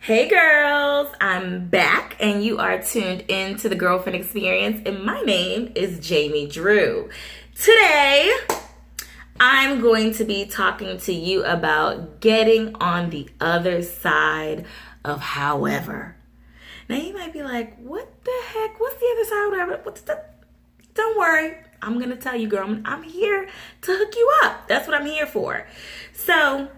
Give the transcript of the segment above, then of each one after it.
Hey girls, I'm back and you are tuned into the Girlfriend Experience, and my name is Jamie Drew. Today, I'm going to be talking to you about getting on the other side of however. Now you might be like, what the heck? What's the other side of whatever? Don't worry, I'm going to tell you, girl. I'm here to hook you up. That's what I'm here for. So,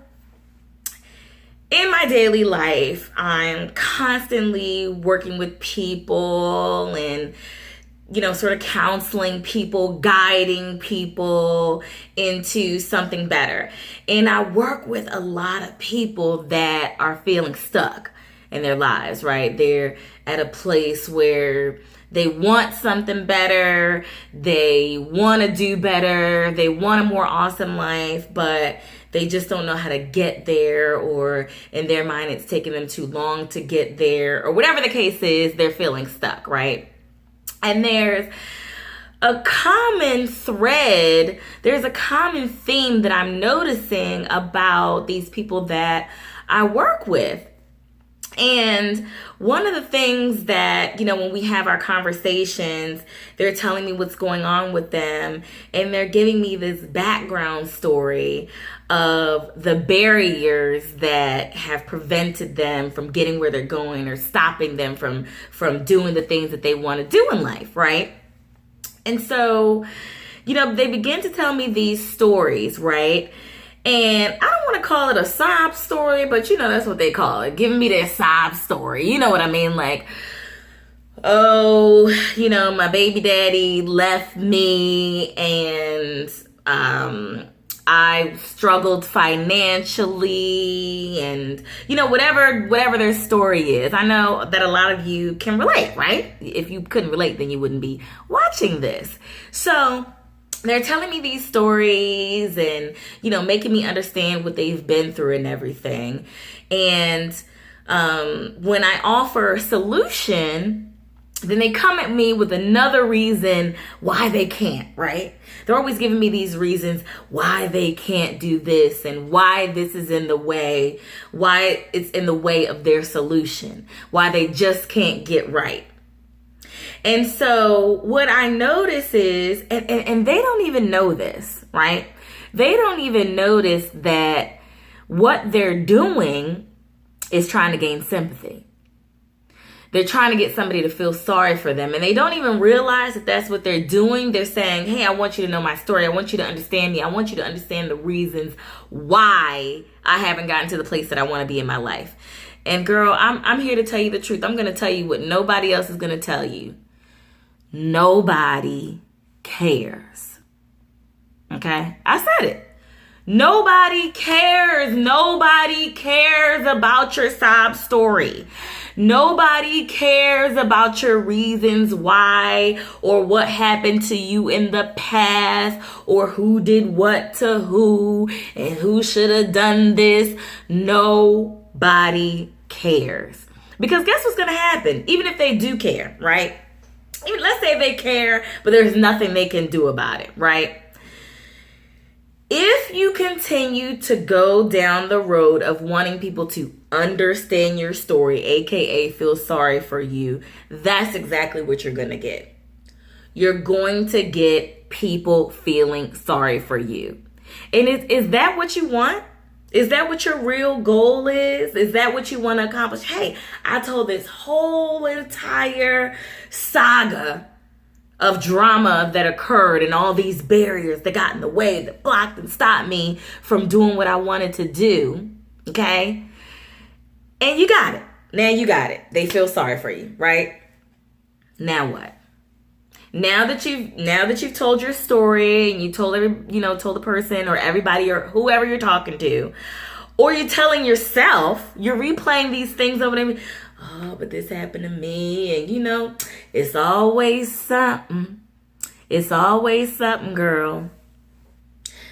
in my daily life, I'm constantly working with people and, sort of counseling people, guiding people into something better. And I work with a lot of people that are feeling stuck in their lives, right? They're at a place where they want something better, they want to do better, they want a more awesome life, but they just don't know how to get there, or in their mind it's taking them too long to get there, or whatever the case is, they're feeling stuck, right? And there's a common thread, there's a common theme that I'm noticing about these people that I work with. And one of the things that, when we have our conversations, they're telling me what's going on with them, and they're giving me this background story of the barriers that have prevented them from getting where they're going, or stopping them from doing the things that they want to do in life, right? And so, they begin to tell me these stories, right? And I don't want to call it a sob story, but that's what they call it. Giving me their sob story. You know what I mean? Like, oh, my baby daddy left me and I struggled financially, and whatever their story is. I know that a lot of you can relate, right? If you couldn't relate, then you wouldn't be watching this. So they're telling me these stories and, making me understand what they've been through and everything. And when I offer a solution, then they come at me with another reason why they can't, right? They're always giving me these reasons why they can't do this and why this is in the way, why it's in the way of their solution, why they just can't get right. And so what I notice is, and they don't even know this, right? They don't even notice that what they're doing is trying to gain sympathy. They're trying to get somebody to feel sorry for them. And they don't even realize that that's what they're doing. They're saying, hey, I want you to know my story. I want you to understand me. I want you to understand the reasons why I haven't gotten to the place that I want to be in my life. And girl, I'm here to tell you the truth. I'm going to tell you what nobody else is going to tell you. Nobody cares. Okay? I said it. Nobody cares. Nobody cares about your sob story. Nobody cares about your reasons why, or what happened to you in the past, or who did what to who, and who should have done this. Nobody cares. Because guess what's going to happen? Even if they do care, right? Even let's say they care, but there's nothing they can do about it, right? If you continue to go down the road of wanting people to understand your story, aka feel sorry for you, that's exactly what you're going to get. You're going to get people feeling sorry for you. And is that what you want? Is that what your real goal is? Is that what you want to accomplish? Hey, I told this whole entire saga of drama that occurred and all these barriers that got in the way, that blocked and stopped me from doing what I wanted to do. Okay? And you got it. Now you got it. They feel sorry for you, right? Now what? Now that you've told your story and you told told the person or everybody or whoever you're talking to, or you're telling yourself, you're replaying these things over there. Oh, but this happened to me, and it's always something. It's always something, girl.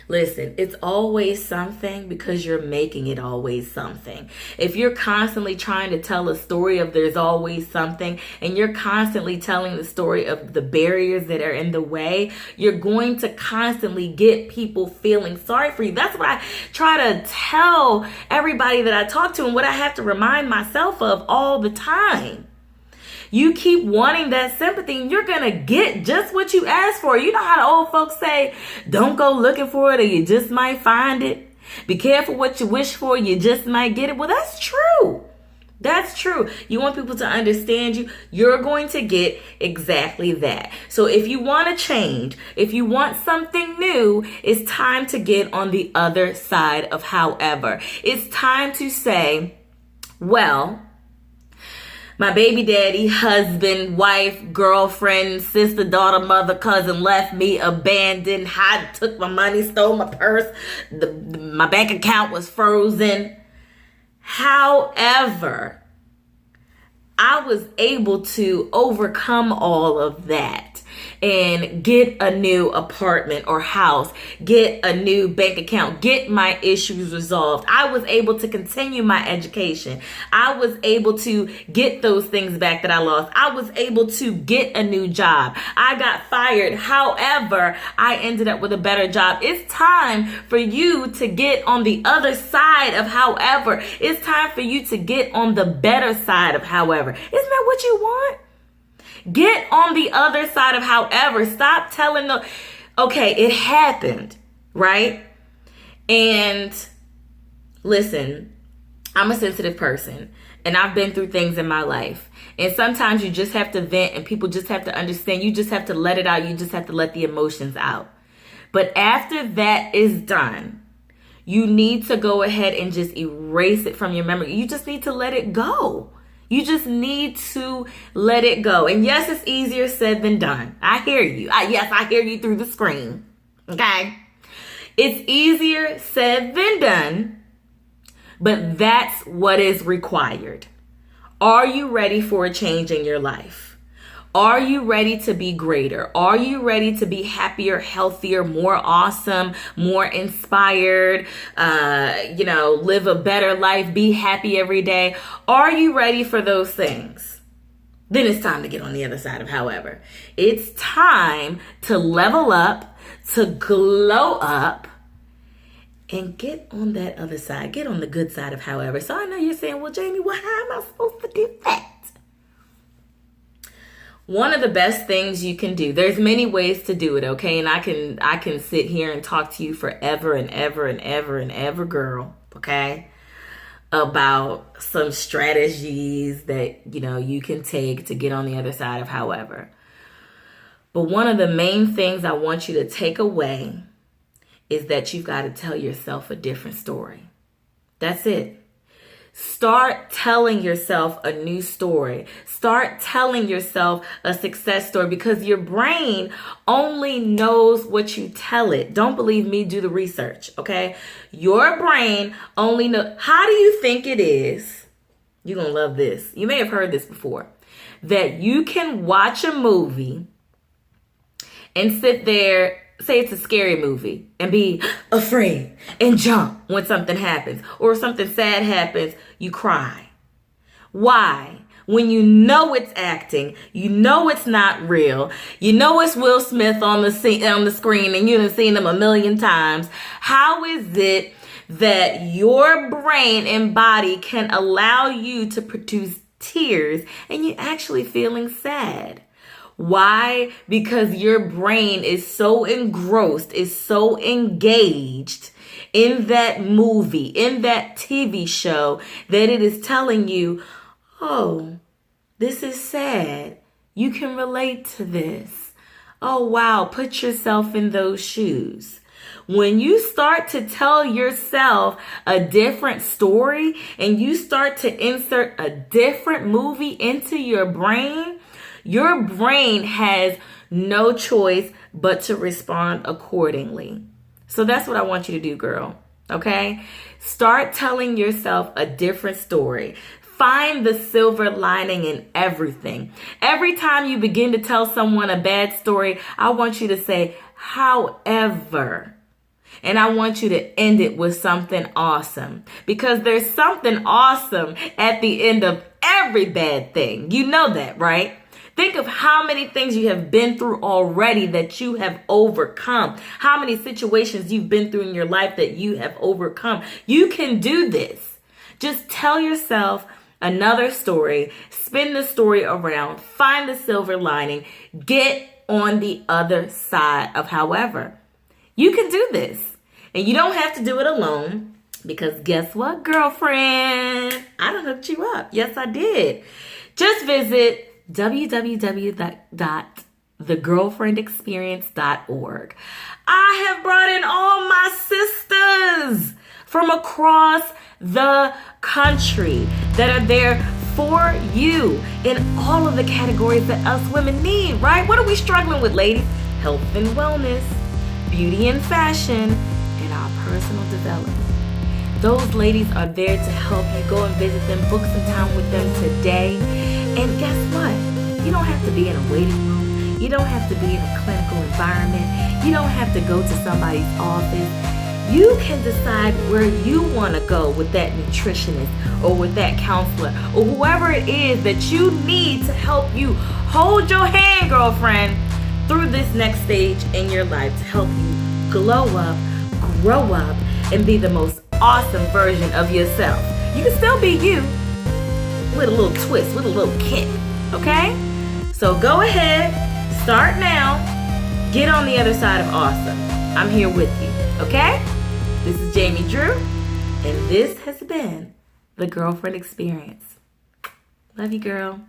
Listen, it's always something because you're making it always something. If you're constantly trying to tell a story of there's always something, and you're constantly telling the story of the barriers that are in the way, you're going to constantly get people feeling sorry for you. That's what I try to tell everybody that I talk to and what I have to remind myself of all the time. You keep wanting that sympathy and you're going to get just what you asked for. You know how the old folks say, don't go looking for it or you just might find it. Be careful what you wish for, you just might get it. Well, that's true. That's true. You want people to understand you, you're going to get exactly that. So if you want to change, if you want something new, it's time to get on the other side of however. It's time to say, well, my baby daddy, husband, wife, girlfriend, sister, daughter, mother, cousin left me abandoned, took my money, stole my purse, my bank account was frozen. However, I was able to overcome all of that and get a new apartment or house, get a new bank account, get my issues resolved. I was able to continue my education. I was able to get those things back that I lost. I was able to get a new job. I got fired. However, I ended up with a better job. It's time for you to get on the other side of however. It's time for you to get on the better side of however. Isn't that what you want? Get on the other side of however. Stop telling them, okay, it happened, right? And listen, I'm a sensitive person and I've been through things in my life. And sometimes you just have to vent and people just have to understand. You just have to let it out. You just have to let the emotions out. But after that is done, you need to go ahead and just erase it from your memory. You just need to let it go. You just need to let it go. And yes, it's easier said than done. I hear you. Yes, I hear you through the screen. Okay? It's easier said than done, but that's what is required. Are you ready for a change in your life? Are you ready to be greater? Are you ready to be happier, healthier, more awesome, more inspired, live a better life, be happy every day? Are you ready for those things? Then it's time to get on the other side of however. It's time to level up, to glow up, and get on that other side. Get on the good side of however. So I know you're saying, well, Jamie, how am I supposed to do that? One of the best things you can do, there's many ways to do it, okay? And I can sit here and talk to you forever and ever and ever and ever, girl, okay? About some strategies that, you can take to get on the other side of however. But one of the main things I want you to take away is that you've got to tell yourself a different story. That's it. Start telling yourself a new story. Start telling yourself a success story because your brain only knows what you tell it. Don't believe me, do the research, okay? Your brain only knows. How do you think it is? You're going to love this. You may have heard this before. That you can watch a movie and sit there, say it's a scary movie, and be afraid and jump when something happens. Or if something sad happens, you cry. Why? When you know it's acting, you know it's not real, you know it's Will Smith on the screen and you've seen him a million times, how is it that your brain and body can allow you to produce tears and you're actually feeling sad? Why? Because your brain is so engrossed, is so engaged in that movie, in that TV show, that it is telling you, oh, this is sad. You can relate to this. Oh, wow. Put yourself in those shoes. When you start to tell yourself a different story and you start to insert a different movie into your brain has no choice but to respond accordingly. So that's what I want you to do, girl. Okay? Start telling yourself a different story. Find the silver lining in everything. Every time you begin to tell someone a bad story, I want you to say, however. And I want you to end it with something awesome, because there's something awesome at the end of every bad thing. You know that, right? Think of how many things you have been through already that you have overcome. How many situations you've been through in your life that you have overcome. You can do this. Just tell yourself another story, spin the story around, find the silver lining, get on the other side of however. You can do this. And you don't have to do it alone, because guess what, girlfriend? I done hooked you up. Yes, I did. Just visit www.thegirlfriendexperience.org. I have brought in all my sisters from across the country that are there for you in all of the categories that us women need, right? What are we struggling with, ladies? Health and wellness, beauty and fashion, and our personal development. Those ladies are there to help you. Go and visit them, book some time with them today. And guess what? You don't have to be in a waiting room. You don't have to be in a clinical environment. You don't have to go to somebody's office. You can decide where you want to go with that nutritionist or with that counselor or whoever it is that you need to help you hold your hand, girlfriend, through this next stage in your life to help you glow up, grow up, and be the most awesome version of yourself. You can still be you with a little twist, with a little kick, okay? So go ahead, start now, get on the other side of awesome. I'm here with you, okay? This is Jamie Drew, and this has been The Girlfriend Experience. Love you, girl.